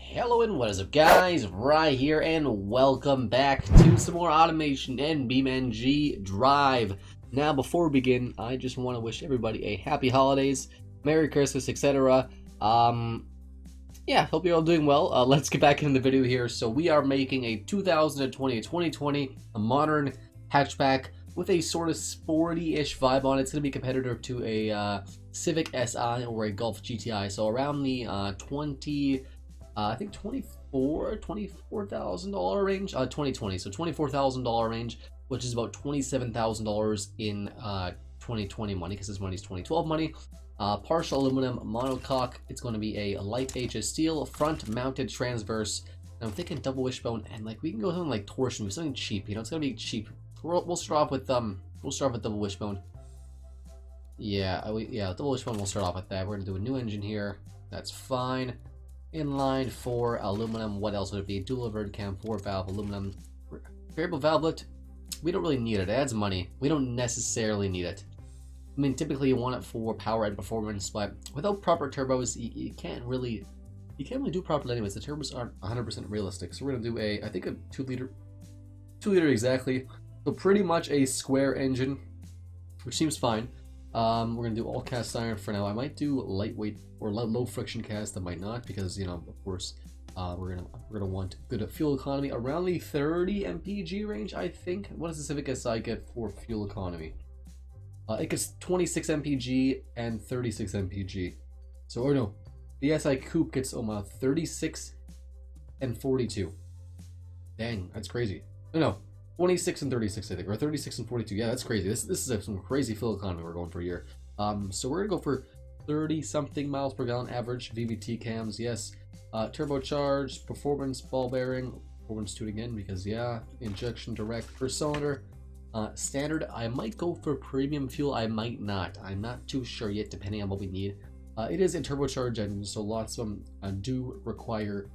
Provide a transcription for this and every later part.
Hello and what is up guys, right here and welcome back to some more automation and BeamNG.Drive. Now before we begin, I just want to wish everybody a happy holidays, Merry Christmas, etc. Yeah, hope you're all doing well. Let's get back into the video here. So we are making a 2020, a modern hatchback with a sort of sporty-ish vibe on it. It's going to be competitive to a Civic SI or a Golf GTI. So around the I think $24,000 range, 2020, so $24,000 range, which is about $27,000 in 2020 money, because this money's 2012 money. Partial aluminum monocoque. It's going to be a light HS steel front mounted transverse. And I'm thinking double wishbone, and like we can go something like torsion, something cheap. You know, it's gonna be cheap. We'll start off with double wishbone. Yeah, double wishbone. We'll start off with that. We're gonna do a new engine here. That's fine. Inline 4 aluminum. What else would it be? Dual overhead cam, 4 valve aluminum. Variable valvelet. We don't really need it. It adds money. We don't necessarily need it. I mean, typically you want it for power and performance, but without proper turbos, you can't really do properly anyways. The turbos aren't 100% realistic. So we're gonna do I think a 2 liter exactly. So pretty much a square engine, which seems fine. We're gonna do all cast iron for now. I might do lightweight or low friction cast. I might not, because you know, of course, we're gonna want good fuel economy around the 30 mpg range. I think. What does the Civic SI get for fuel economy? It gets 26 mpg and 36 mpg. So, or no, the SI Coupe gets 36 and 42. Dang, that's crazy. No, 26 and 36, I think, or 36 and 42. Yeah, that's crazy. This is some crazy fuel economy we're going for here. So we're gonna go for 30 something miles per gallon average. VVT cams, yes. Turbocharged, performance, ball bearing, performance tuned again, because yeah, injection direct per cylinder. Standard, I might go for premium fuel, I might not. I'm not too sure yet, depending on what we need. It is a turbocharged engine, so lots of them do require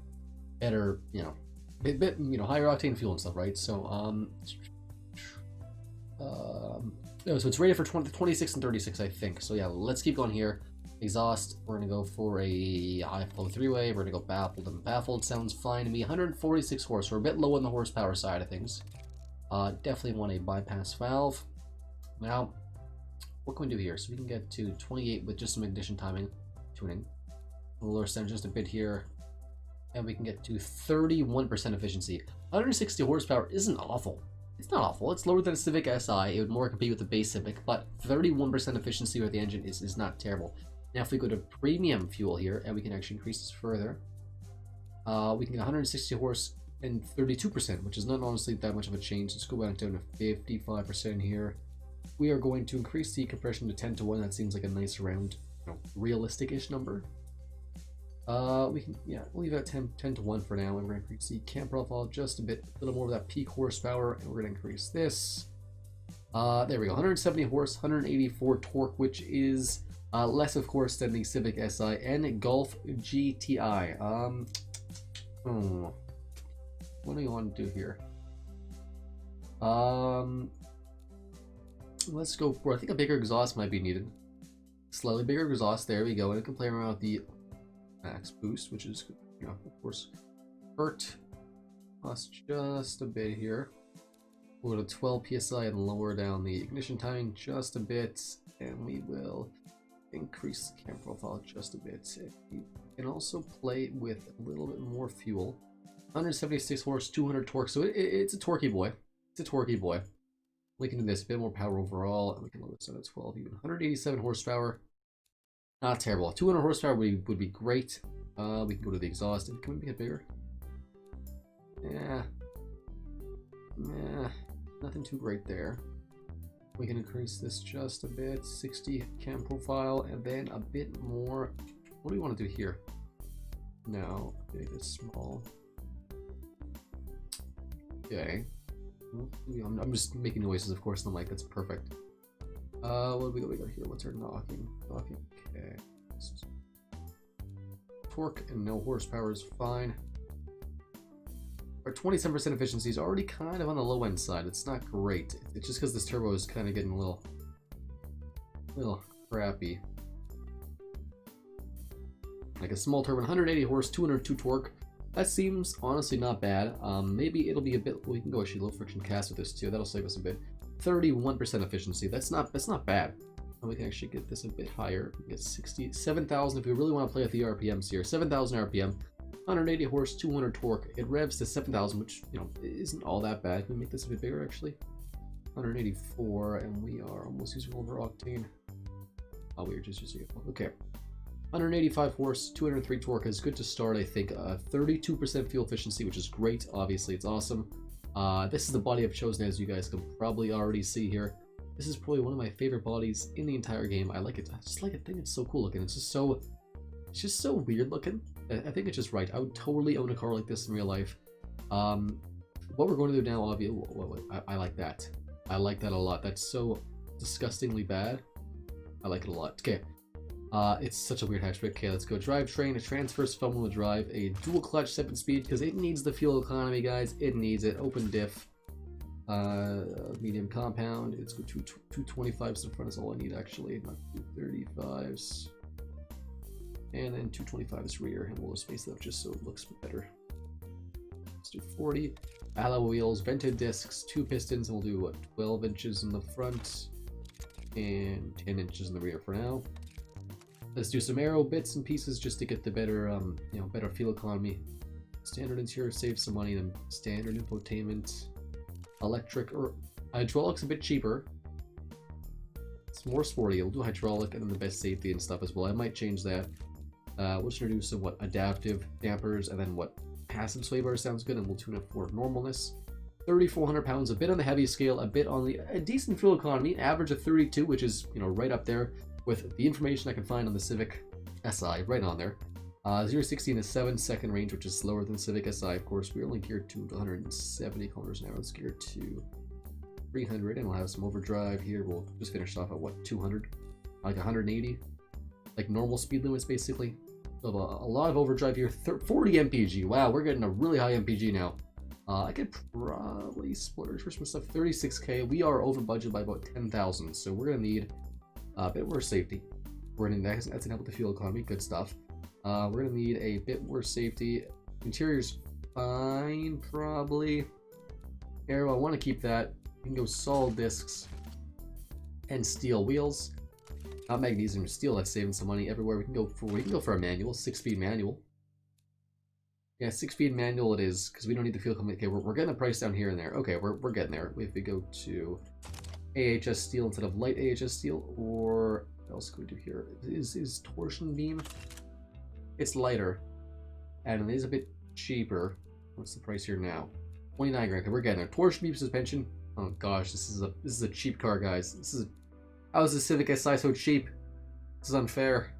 better, you know, bit higher octane fuel and stuff, right? So no, so it's rated for 26 and 36, I think. So yeah, let's keep going here. Exhaust, we're gonna go for a high flow 3-way. We're gonna go baffled and baffled. Sounds fine to me. 146 horse. We're a bit low on the horsepower side of things. Definitely want a bypass valve. Now, what can we do here? So we can get to 28 with just some ignition timing tuning. We'll lower center just a bit here, and we can get to 31% efficiency. 160 horsepower isn't awful. It's not awful. It's lower than a Civic SI. It would more compete with the base Civic, but 31% efficiency with the engine is not terrible. Now, if we go to premium fuel here, and we can actually increase this further, we can get 160 horse and 32%, which is not honestly that much of a change. Let's go back down to 55% here. We are going to increase the compression to 10 to 1. That seems like a nice round, you know, realistic-ish number. We can, yeah, we'll leave it at 10 to 1 for now, and we're going to increase the cam profile just a bit, a little more of that peak horsepower, and we're going to increase this. There we go, 170 horse, 184 torque, which is less, of course, than the Civic SI and Golf GTI. What do you want to do here? Let's go for, I think a bigger exhaust might be needed. Slightly bigger exhaust, there we go, and it can play around with the max boost, which is, you know, of course, hurt us just a bit here. We'll go to 12 psi and lower down the ignition timing just a bit, and we will increase the cam profile just a bit. We can also play with a little bit more fuel. 176 horse, 200 torque, so it's a torquey boy. It's a torquey boy. We can do this, a bit more power overall, and we can load this at 12 even. 187 horsepower. Not terrible. 200 horsepower would be great. We can go to the exhaust. Can we make it bigger? Yeah. Nothing too great there. We can increase this just a bit. 60 cam profile, and then a bit more. What do we want to do here? No, big is small. Okay. I'm just making noises, of course, on the mic. That's perfect. What do we got here? What's our knocking? Okay. Torque and no horsepower is fine. Our 27% efficiency is already kind of on the low end side. It's not great. It's just because this turbo is kind of getting a little crappy. Like a small turbine, 180 horse, 202 torque. That seems honestly not bad. Maybe it'll be a bit. We can go actually low friction cast with this too. That'll save us a bit. 31% efficiency. That's not bad. And we can actually get this a bit higher. We get 67,000 if we really want to play with the RPMs here. 7,000 RPM, 180 horse, 200 torque. It revs to 7,000, which isn't all that bad. Can we make this a bit bigger actually? 184, and we are almost using over octane. Oh, we are just using it. Okay. 185 horse, 203 torque is good to start, I think. 32% fuel efficiency, which is great. Obviously, it's awesome. This is the body I've chosen, as you guys can probably already see here. This is probably one of my favorite bodies in the entire game. I like it. I just like it. I think it's so cool looking. It's just so weird looking. I think it's just right. I would totally own a car like this in real life. What we're going to do now, obviously, I like that. I like that a lot. That's so disgustingly bad. I like it a lot. Okay. It's such a weird hatchback. Okay, let's go. Drivetrain, a transverse front-wheel drive, a dual clutch 7-speed, because it needs the fuel economy, guys. It needs it. Open diff. Medium compound. It's go 225s in front is all I need, actually. Not 235s. And then 225s rear, and we'll space that up just so it looks better. Let's do 40. Alloy wheels, vented discs, 2 pistons, and we'll do what, 12 inches in the front and 10 inches in the rear for now. Let's do some aero bits and pieces just to get the better, better fuel economy. Standard interior saves some money, then standard infotainment. Electric or hydraulic's a bit cheaper. It's more sporty. We'll do hydraulic and then the best safety and stuff as well. I might change that. We'll just introduce some adaptive dampers and then passive sway bars sounds good, and we'll tune it for normalness. 3,400 pounds, a bit on the heavy scale, a bit on a decent fuel economy, average of 32, which is right up there with the information I can find on the Civic SI, right on there. 0-60 in a 7-second range, which is slower than Civic SI, of course. We're only geared to 170 kilometers an hour. Let's gear to 300, and we'll have some overdrive here. We'll just finish off at 200, like 180, like normal speed limits basically. We'll have a lot of overdrive here. 40 mpg. Wow, we're getting a really high mpg now. I could probably split for some stuff. 36k. We are over budget by about 10,000, so we're gonna need a bit more safety. That's gonna help with the fuel economy. Good stuff. We're gonna need a bit more safety. Interior's fine, probably. Aero, I want to keep that. We can go solid discs and steel wheels. Not magnesium, steel. That's saving some money everywhere. We can go for a manual, 6-speed manual. Yeah, 6-speed manual it is, because we don't need the fuel economy. Okay, we're getting the price down here and there. Okay, we're getting there. If we go to AHS steel instead of light AHS steel, or what else can we do here? Is torsion beam? It's lighter, and it is a bit cheaper. What's the price here now? 29 grand. Okay, we're getting there. Torsion beam suspension. Oh gosh, this is a cheap car, guys. How is the Civic SI so cheap? This is unfair.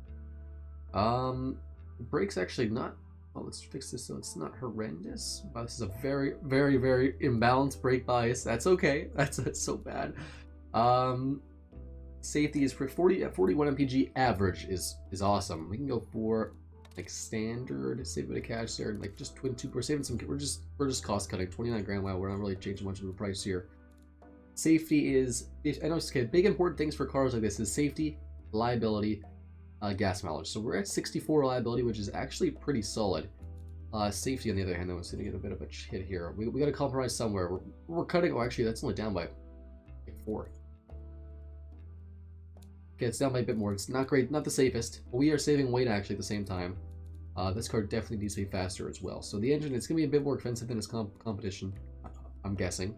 Brakes actually not. Well, let's fix this so it's not horrendous. Wow, this is a very, very, very imbalanced brake bias. That's okay. That's so bad. Safety is for 41 mpg. Average is awesome. We can go for like standard, save a bit of cash there, and like just TwinTurbros. We're saving some. We're just cost cutting. 29 grand. Wow, we're not really changing much of the price here. Safety is, I know it's okay. Big important things for cars like this is safety, reliability, gas mileage. So we're at 64 reliability, which is actually pretty solid. Safety, on the other hand, though, is going to get a bit of a hit here. We got to compromise somewhere. We're cutting. Oh, actually, that's only down by like 4. Okay, it's down by a bit more. It's not great, not the safest, but we are saving weight actually at the same time. This car definitely needs to be faster as well. So the engine, it's going to be a bit more expensive than its competition, I'm guessing.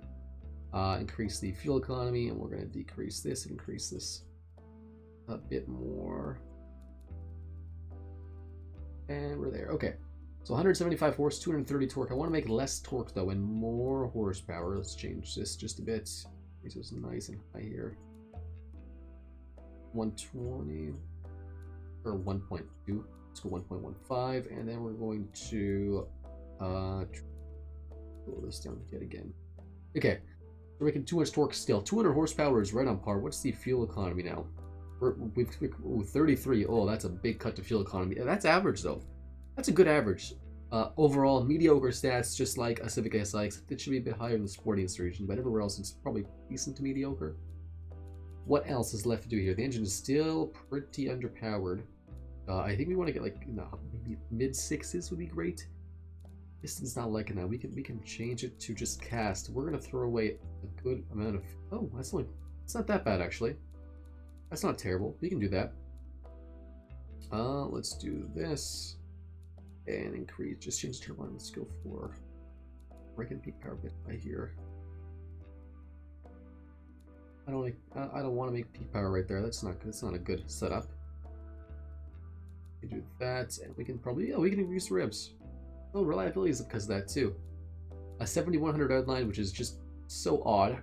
Increase the fuel economy, and we're going to decrease this and increase this a bit more. And we're there. Okay. So 175 horse, 230 torque. I want to make less torque though and more horsepower. Let's change this just a bit. This is nice and high here. 120 or 1.2. Let's go 1.15, and then we're going to pull this down yet again. Okay. We're making too much torque still. 200 horsepower is right on par. What's the fuel economy now? We've 33. Oh, that's a big cut to fuel economy. That's average though. That's a good average. Overall, mediocre stats, just like a Civic SI, except it should be a bit higher in the sportiness region, but everywhere else it's probably decent to mediocre. What else is left to do here? The engine is still pretty underpowered. I think we want to get like maybe mid-6s would be great. This is not liking that. We can change it to just cast. We're gonna throw away a good amount of. Oh, it's not that bad actually. That's not terrible. We can do that. Let's do this and increase. Just change the turbine. Let's go for break peak power bit right here. I don't want to make peak power right there. That's not good. That's not a good setup. We can do that, and we can probably we can increase ribs. Oh, reliability is because of that too. A 7100 deadline, which is just so odd,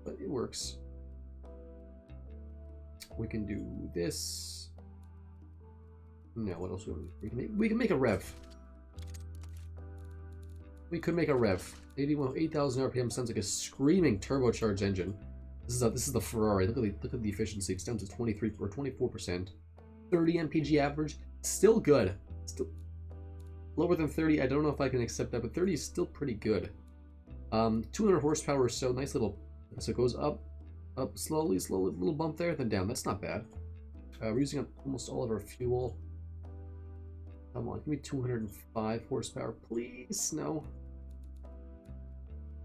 but it works. We can do this. No, what else we can make? We can make a rev. We could make a rev. 8,000 RPM sounds like a screaming turbocharged engine. This is the Ferrari. Look at the efficiency. It's down to 23 or 24%. 30 mpg average. Still good. Still lower than 30. I don't know if I can accept that, but 30 is still pretty good. 200 horsepower or so. Nice little. So it goes up, slowly, little bump there, then down. That's not bad. We're using up almost all of our fuel. Come on, give me 205 horsepower, please. No.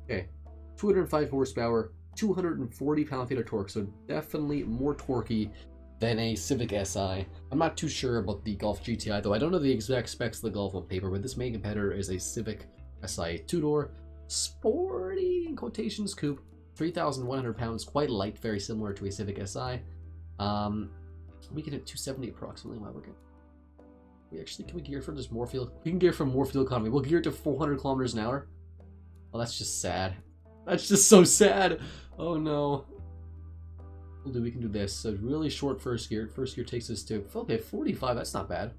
Okay, 205 horsepower, 240 pound-feet of torque, so definitely more torquey than a Civic SI. I'm not too sure about the Golf GTI, though. I don't know the exact specs of the Golf on paper, but this main competitor is a Civic SI 2-door, sporty, in quotations, coupe, 3,100 pounds, quite light, very similar to a Civic SI. We can hit 270 approximately while we're good. Can we gear for just more fuel? We can gear for more fuel economy. We'll gear to 400 kilometers an hour. Well, that's just sad. That's just so sad. Oh no. We can do this. So really short first gear. First gear takes us to, okay, 45. That's not bad.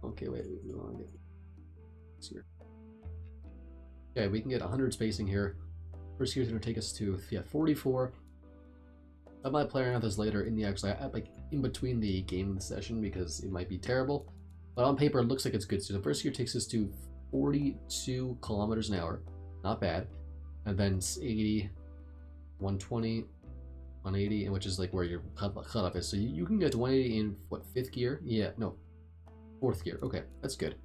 Okay, wait. We want to get this here. Okay, we can get 100 spacing here. First gear is going to take us to 44. I might play around with this later in the actual, like in between the game session because it might be terrible. But on paper, it looks like it's good. So the first gear takes us to 42 kilometers an hour. Not bad. And then 80, 120, 180, and which is like where your cutoff is. So you can get to 180 in what, 5th gear? Yeah, no, 4th gear. Okay, that's good.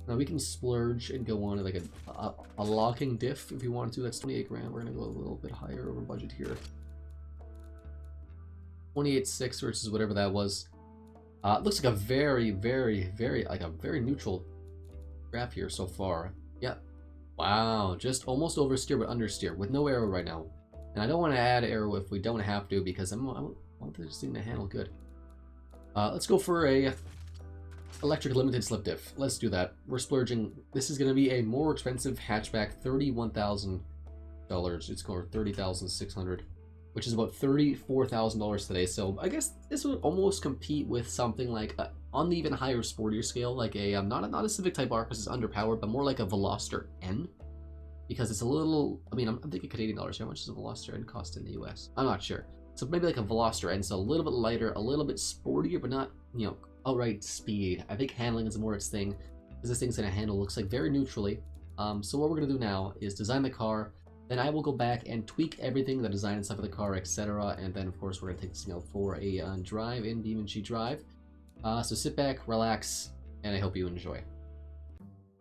Now we can splurge and go on like a locking diff if you want to. That's 28 grand. We're gonna go a little bit higher over budget here. 28.6 versus whatever that was. Looks like a very neutral graph here so far. Yeah. Wow, just almost oversteer but understeer with no aero right now. And I don't want to add aero if we don't have to because I want this thing to handle good. Let's go for a electric limited slip diff. Let's do that. We're splurging. This is going to be a more expensive hatchback, $31,000. It's going for $30,600. Which is about $34,000 today. So I guess this would almost compete with something like on the even higher sportier scale, like a not a Civic Type R because it's underpowered, but more like a Veloster N, because it's a little. I mean, I'm thinking Canadian dollars. How much does a Veloster N cost in the US? I'm not sure. So maybe like a Veloster N, so a little bit lighter, a little bit sportier, but not outright speed. I think handling is more its thing, because this thing's gonna handle looks like very neutrally. So what we're gonna do now is design the car. Then I will go back and tweak everything, the design and stuff of the car, etc. And then, of course, we're going to take this thing out for a drive in BeamNG.Drive. So sit back, relax, and I hope you enjoy.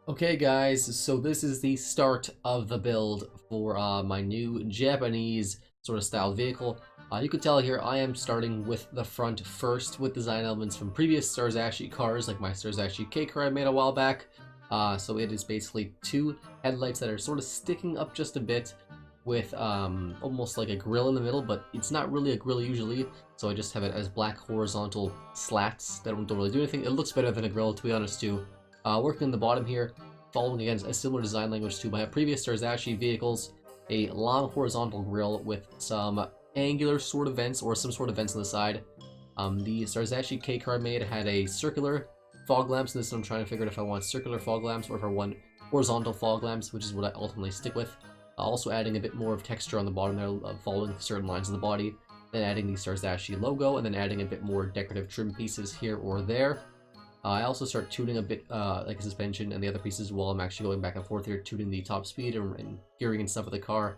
Okay, guys, so this is the start of the build for my new Japanese sort of style vehicle. You can tell here I am starting with the front first with design elements from previous Starzashi cars, like my Starzashi K car I made a while back. So it is basically 2 headlights that are sort of sticking up just a bit with almost like a grill in the middle, but it's not really a grill usually, so I just have it as black horizontal slats that don't really do anything. It looks better than a grill, to be honest, too. Working in the bottom here, following again a similar design language to my previous Starzashi vehicles, a long horizontal grill with some angular sort of vents or some sort of vents on the side. The Starzashi K car I made had a circular fog lamps, and this I'm trying to figure out if I want circular fog lamps or if I want horizontal fog lamps, which is what I ultimately stick with. Also adding a bit more of texture on the bottom there, following certain lines of the body, then adding the Starzashi logo, and then adding a bit more decorative trim pieces here or there. I also start tuning a bit like suspension and the other pieces while I'm actually going back and forth here, tuning the top speed and gearing and stuff of the car,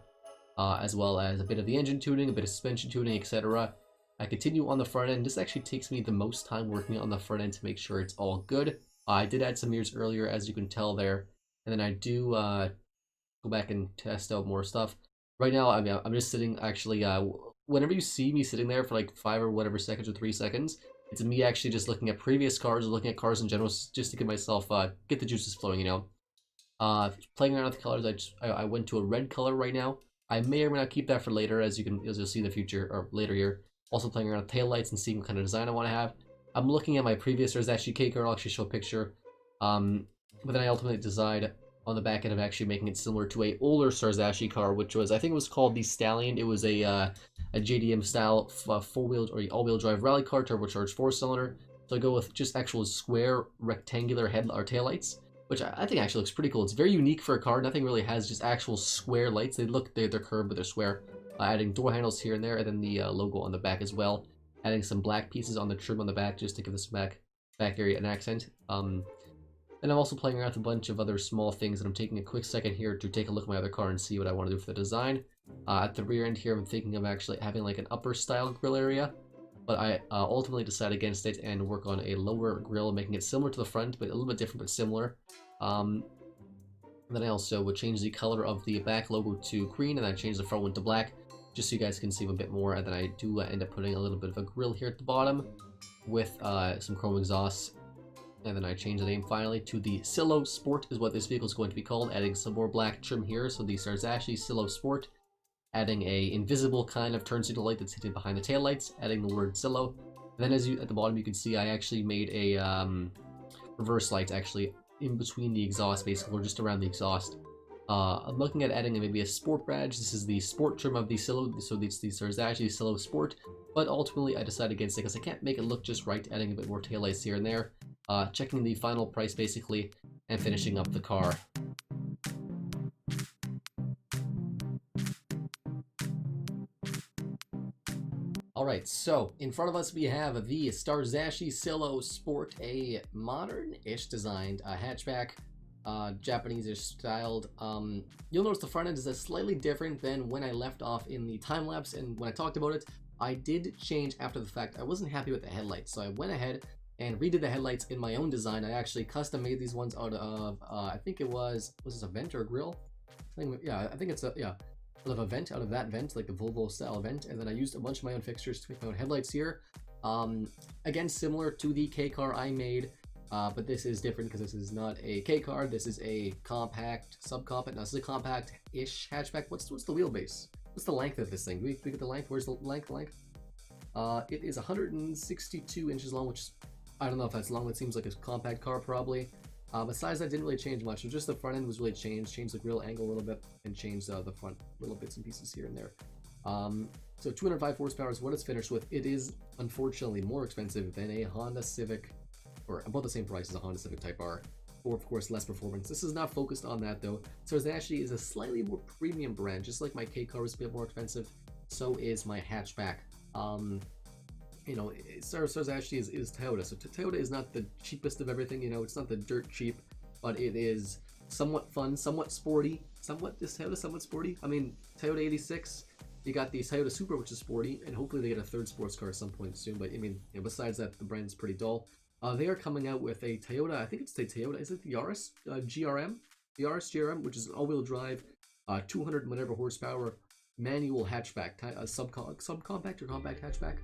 as well as a bit of the engine tuning, a bit of suspension tuning, etc. I continue on the front end. This actually takes me the most time working on the front end to make sure it's all good. I did add some mirrors earlier, as you can tell there, and then I do go back and test out more stuff. Right now, I mean, I'm just sitting, actually, whenever you see me sitting there for like 5 or whatever seconds or 3 seconds, it's me actually just looking at previous cars or looking at cars in general, just to get myself, get the juices flowing, you know. Playing around with the colors, I went to a red color right now. I may or may not keep that for later, as you'll see in the future, or later here. Also playing around with taillights and seeing what kind of design I want to have. I'm looking at my previous Starzashi K car, I'll actually show a picture. But then I ultimately decide on the back end of actually making it similar to a older Starzashi car, which was, I think it was called the Stallion. It was a JDM style four-wheel or all-wheel drive rally car, turbocharged 4-cylinder. So I go with just actual square rectangular head or taillights, which I think actually looks pretty cool. It's very unique for a car. Nothing really has just actual square lights. They're curved, but they're square. Adding door handles here and there, and then the logo on the back as well. Adding some black pieces on the trim on the back just to give this back area an accent. And I'm also playing around with a bunch of other small things, and I'm taking a quick second here to take a look at my other car and see what I want to do for the design. At the rear end here, I'm thinking of actually having like an upper style grill area, but I ultimately decided against it and work on a lower grill, making it similar to the front, but a little bit different, but similar. Then I also would change the color of the back logo to green, and I changed the front one to black, just so you guys can see them a bit more. And then I do end up putting a little bit of a grill here at the bottom with some chrome exhausts. And then I change the name finally to the Sillo Sport is what this vehicle is going to be called, adding some more black trim here. So the Starzashi Sillo Sport, adding a invisible kind of turn signal light that's hidden behind the taillights, adding the word Sillo. And then at the bottom you can see I actually made a reverse light actually in between the exhaust, basically, or just around the exhaust. I'm looking at adding maybe a sport badge. This is the sport trim of the Sillo, so it's the Starzashi Sillo Sport. But ultimately I decided against it because I can't make it look just right, adding a bit more taillights here and there. Checking the final price basically, and finishing up the car. Alright, so in front of us we have the Starzashi Sillo Sport, a modern-ish designed hatchback, Japanese-ish styled. You'll notice the front end is slightly different than when I left off in the time-lapse, and when I talked about it, I did change after the fact. I wasn't happy with the headlights, so I went ahead and redid the headlights in my own design. I actually custom made these ones out of, I think it was this a vent or a grill? I think it's out of a vent, out of that vent, like the Volvo style vent, and then I used a bunch of my own fixtures to make my own headlights here. Again, similar to the K car I made, but this is different because this is not a K car, this is a compact, subcompact. Now this is a compact-ish hatchback. What's the wheelbase? What's the length of this thing? Do we get the length? Where's the length? It is 162 inches long, which I don't know if that's long. It seems like a compact car probably. Besides that, didn't really change much. So just the front end was really changed. Changed the grill angle a little bit and changed the front little bits and pieces here and there. So 205 horsepower is what it's finished with. It is unfortunately more expensive than a Honda Civic, or about the same price as a Honda Civic Type R, or of course less performance. This is not focused on that though. Starzashi is a slightly more premium brand. Just like my K car is a bit more expensive, so is my hatchback. You know, Starzashi is Toyota, so Toyota is not the cheapest of everything, you know, it's not the dirt cheap, but it is somewhat fun, somewhat sporty, somewhat sporty. I mean, Toyota 86, you got the Toyota Supra, which is sporty, and hopefully they get a third sports car at some point soon, but I mean, you know, besides that, the brand is pretty dull. They are coming out with a Toyota, I think it's the Toyota, is it the Yaris GRM? The Yaris GRM, which is an all-wheel drive, 200 whatever horsepower, manual hatchback, subcompact or compact hatchback.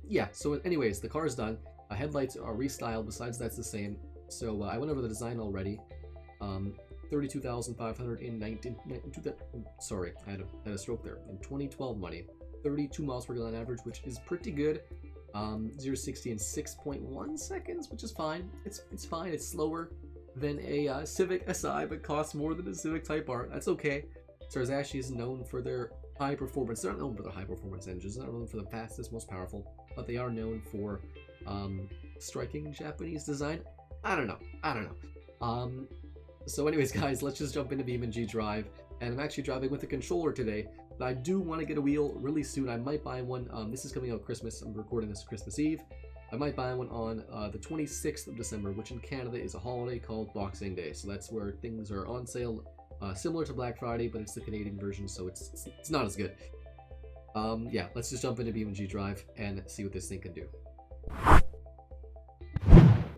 Yeah, so anyways, the car is done. Headlights are restyled, besides that's the same. So I went over the design already. 32,500 in 19... Sorry, I had a stroke there. In 2012 money. 32 miles per gallon average, which is pretty good. 0-60 in 6.1 seconds, which is fine. It's fine. It's slower than a Civic SI, but costs more than a Civic Type R. That's okay. Starzashi is known for their high performance. They're not known for their high performance engines. They're not known for the fastest, most powerful, but they are known for striking Japanese design. I don't know. So anyways, guys, let's just jump into BeamNG.Drive. And I'm actually driving with a controller today, but I do want to get a wheel really soon. I might buy one. This is coming out Christmas. I'm recording this Christmas Eve. I might buy one on the 26th of December, which in Canada is a holiday called Boxing Day. So that's where things are on sale. Similar to Black Friday, but it's the Canadian version, so it's not as good. Yeah, let's just jump into BeamNG.Drive and see what this thing can do.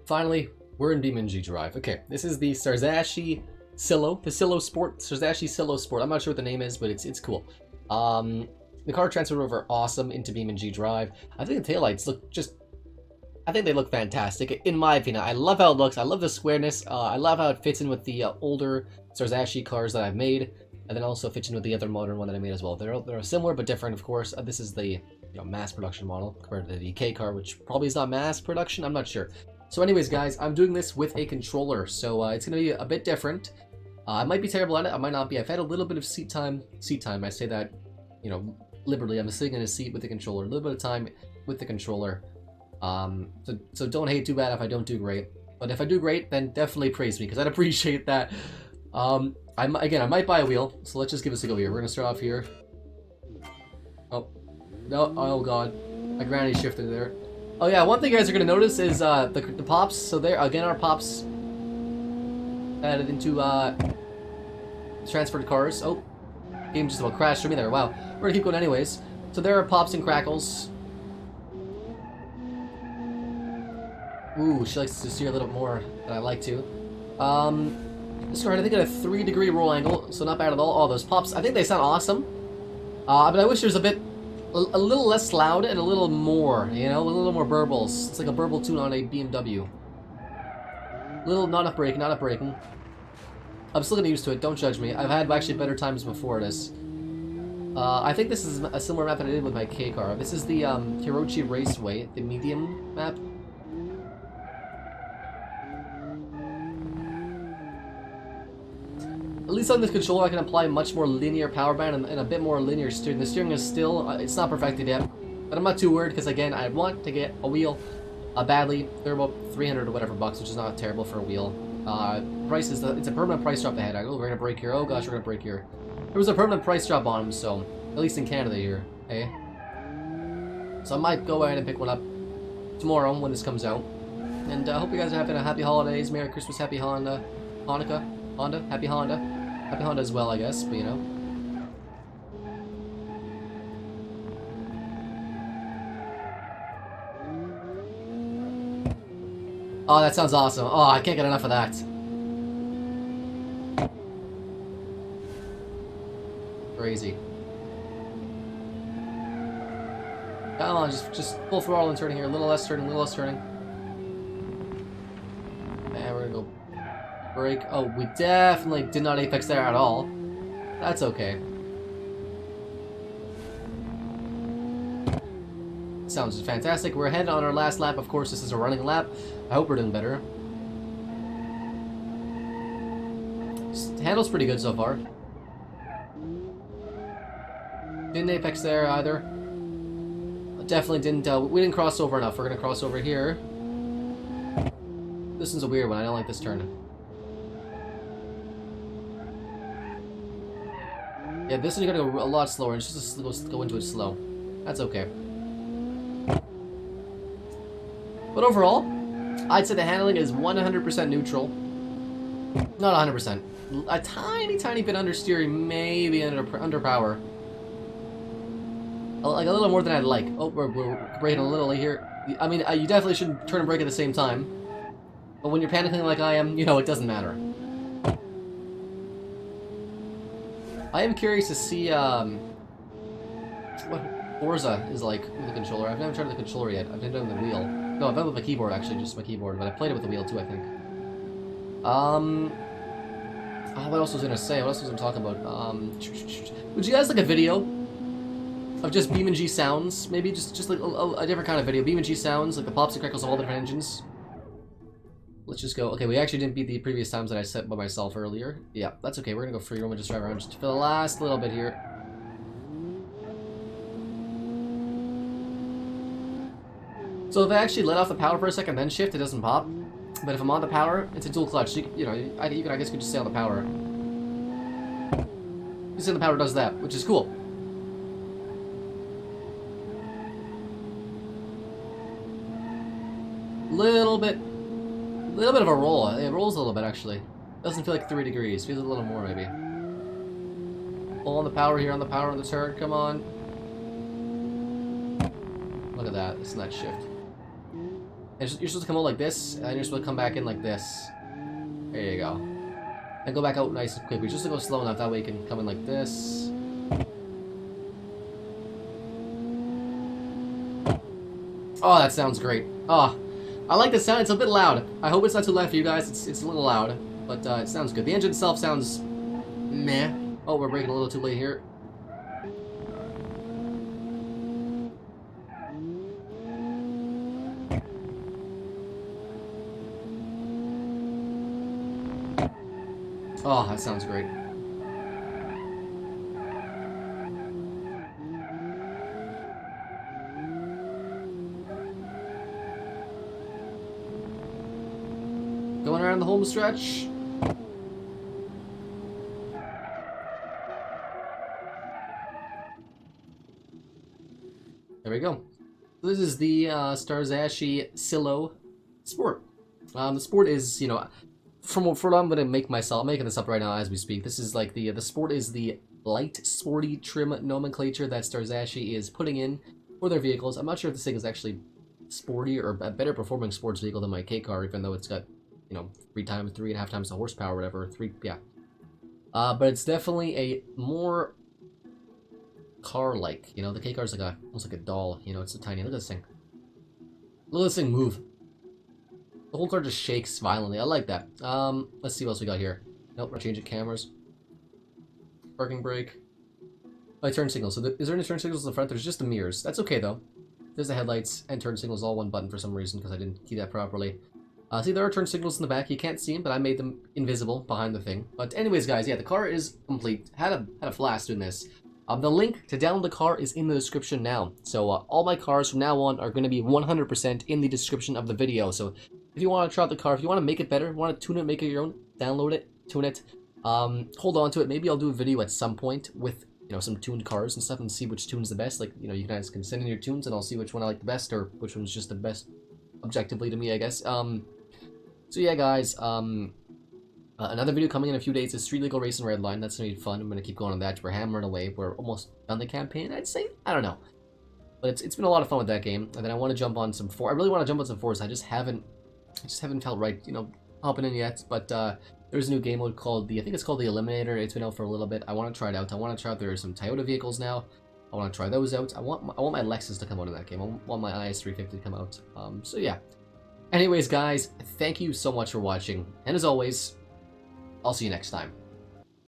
Finally, We're in BeamNG.Drive. Okay, this is the Starzashi Sillo, the Sillo Sport, Starzashi Sillo Sport. I'm not sure what the name is, but it's cool. The car transferred over awesome into BeamNG.Drive. I think the taillights look just, I think they look fantastic, in my opinion. I love how it looks. I love the squareness. I love how it fits in with the older Starzashi cars that I've made, and then also fits in with the other modern one that I made as well. They're similar but different, of course. This is the mass production model compared to the DK car, which probably is not mass production. I'm not sure. So anyways, guys, I'm doing this with a controller, so it's going to be a bit different. I might be terrible at it, I might not be. I've had a little bit of seat time. I say that, liberally. I'm sitting in a seat with the controller, a little bit of time with the controller. So don't hate too bad if I don't do great. But if I do great, then definitely praise me, because I'd appreciate that. I might buy a wheel, so let's just give this a go here. We're going to start off here. Oh, no, oh god. My granny shifted there. Oh yeah, one thing you guys are going to notice is the pops. So there, again, our pops added into transferred cars. Oh, game just about crashed through me there. Wow. We're going to keep going anyways. So there are pops and crackles. Ooh, she likes to steer a little more than I like to. This car, I think, at a 3-degree roll angle, so not bad at all. Oh, those pops, I think they sound awesome. But I wish there's a little less loud and a little more, a little more burbles. It's like a burble tune on a BMW. Not enough braking. I'm still getting used to it, don't judge me. I've had actually better times before this. I think this is a similar map that I did with my K car. This is the Hirochi Raceway, the medium map. At least on this controller, I can apply much more linear power band and a bit more linear steering. The steering is still, it's not perfected yet, but I'm not too worried because, again, I want to get a wheel badly. They're about 300 or whatever bucks, which is not terrible for a wheel. Price is, it's a permanent price drop ahead. Oh, we're going to break here. Oh gosh, we're going to break here. There was a permanent price drop on them, so, at least in Canada here, eh? So I might go ahead and pick one up tomorrow when this comes out. And I hope you guys are having a happy holidays, Merry Christmas, Happy Honda, Happy Honda. Happy Honda as well, I guess, but Oh, that sounds awesome. Oh, I can't get enough of that. Crazy. Come on, just full throttle and turning here. A little less turning, And we're gonna go brake. Oh, we definitely did not apex there at all. That's okay. Sounds fantastic. We're ahead on our last lap. Of course, this is a running lap. I hope we're doing better. Handle's pretty good so far. Didn't apex there either. Definitely didn't. We didn't cross over enough. We're gonna cross over here. This one's a weird one. I don't like this turn. Yeah, this one you gotta go a lot slower, and just go into it slow. That's okay. But overall, I'd say the handling is 100% neutral. Not 100%. A tiny bit understeering, maybe under power. Like a little more than I'd like. Oh, we're braking a little late here. I mean, you definitely shouldn't turn and brake at the same time. But when you're panicking like I am, it doesn't matter. I am curious to see what Forza is like with the controller. I've never tried the controller yet. I've been doing the wheel. No, I've done it with my keyboard, actually, just my keyboard. But I played it with the wheel too, I think. Oh, what else was I gonna say? What else was I talking about? Would you guys like a video of just BeamNG sounds? Maybe just like a different kind of video. BeamNG sounds, like the pops and crackles of all the different engines. Let's just go. Okay, we actually didn't beat the previous times that I set by myself earlier. Yeah, that's okay. We're gonna go free roam and just drive around just for the last little bit here. So if I actually let off the power for a second, then shift, it doesn't pop. But if I'm on the power, it's a dual clutch. So I guess you could just stay on the power. You see the power does that, which is cool. Little bit of a roll. It rolls a little bit, actually. Doesn't feel like 3 degrees. Feels a little more, maybe. Pull on the power here, on the power on the turn. Come on. Look at that. It's not shift. And you're supposed to come out like this, and you're supposed to come back in like this. There you go. And go back out nice and quickly, just to go slow enough, that way you can come in like this. Oh, that sounds great. Oh, I like the sound. It's a bit loud. I hope it's not too loud for you guys. It's a little loud, but it sounds good. The engine itself sounds meh. Oh, we're braking a little too late here. Oh, that sounds great. Going around the home stretch. There we go. This is the Starzashi Sillo Sport. The Sport is, you know, from what I'm going to make myself, I'm making this up right now as we speak. This is like the Sport is the light sporty trim nomenclature that Starzashi is putting in for their vehicles. I'm not sure if this thing is actually sporty or a better performing sports vehicle than my K car, even though it's got, you know, 3.5 times the horsepower, or whatever. Yeah. But it's definitely a more car-like. You know, the K car's like almost like a doll. You know, it's so tiny. Look at this thing. Look at this thing move. The whole car just shakes violently. I like that. Let's see what else we got here. Nope, we're changing cameras. Parking brake. Oh, turn signals. So is there any turn signals in the front? There's just the mirrors. That's okay though. There's the headlights and turn signals all one button for some reason because I didn't key that properly. See, there are turn signals in the back. You can't see them, but I made them invisible behind the thing. But anyways, guys, yeah, the car is complete. Had a blast doing this. The link to download the car is in the description now. So all my cars from now on are going to be 100% in the description of the video. So if you want to try out the car, if you want to make it better, want to tune it, make it your own, download it, tune it, hold on to it. Maybe I'll do a video at some point with, you know, some tuned cars and stuff and see which tune's the best. Like, you know, you guys can send in your tunes and I'll see which one I like the best or which one's just the best objectively to me, I guess. So yeah, guys, another video coming in a few days is Street Legal Racing Redline. That's going to be fun. I'm going to keep going on that. We're hammering away. We're almost done the campaign, I'd say. I don't know. But it's been a lot of fun with that game. And then I want to jump on some I really want to jump on some Forza. I just haven't felt right, you know, hopping in yet. But there's a new game mode called I think it's called the Eliminator. It's been out for a little bit. I want to try it out. I want to try out, there's some Toyota vehicles now. I want to try those out. I want my Lexus to come out in that game. I want my IS350 to come out. So yeah. Anyways, guys, thank you so much for watching. And as always, I'll see you next time.